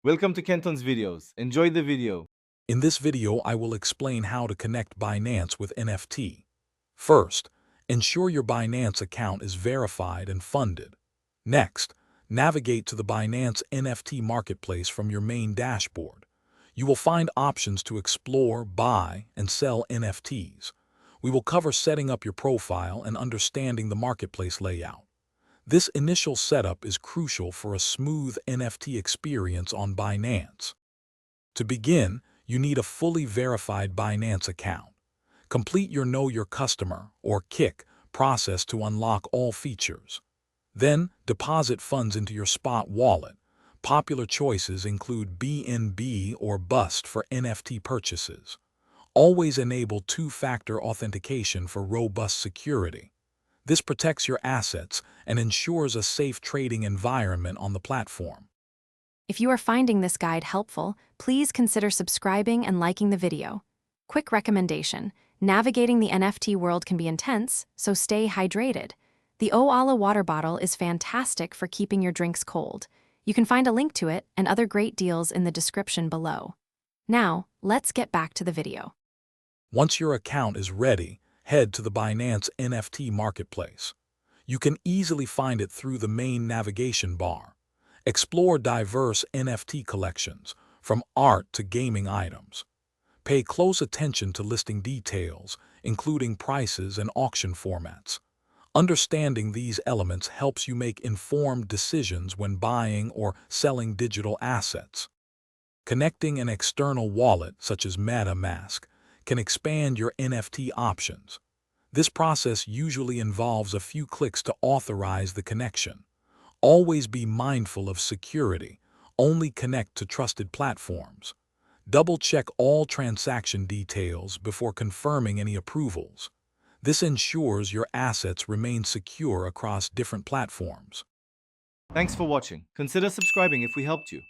Welcome to Kenton's videos. Enjoy the video. In this video, I will explain how to connect Binance with NFT. First, ensure your Binance account is verified and funded. Next, navigate to the Binance NFT marketplace from your main dashboard. You will find options to explore, buy, and sell NFTs. We will cover setting up your profile and understanding the marketplace layout. This initial setup is crucial for a smooth NFT experience on Binance. To begin, you need a fully verified Binance account. Complete your Know Your Customer, or KIC, process to unlock all features. Then, deposit funds into your spot wallet. Popular choices include BNB or Bust for NFT purchases. Always enable two-factor authentication for robust security. This protects your assets and ensures a safe trading environment on the platform. If you are finding this guide helpful, please consider subscribing and liking the video. Quick recommendation: navigating the NFT world can be intense, so stay hydrated. The Oala water bottle is fantastic for keeping your drinks cold. You can find a link to it and other great deals in the description below. Now, let's get back to the video. Once your account is ready, head to the Binance NFT marketplace. You can easily find it through the main navigation bar. Explore diverse NFT collections, from art to gaming items. Pay close attention to listing details, including prices and auction formats. Understanding these elements helps you make informed decisions when buying or selling digital assets. Connecting an external wallet, such as MetaMask, can expand your NFT options. This process usually involves a few clicks to authorize the connection. Always be mindful of security. Only connect to trusted platforms. Double-check all transaction details before confirming any approvals. This ensures your assets remain secure across different platforms. Thanks for watching. Consider subscribing if we helped you.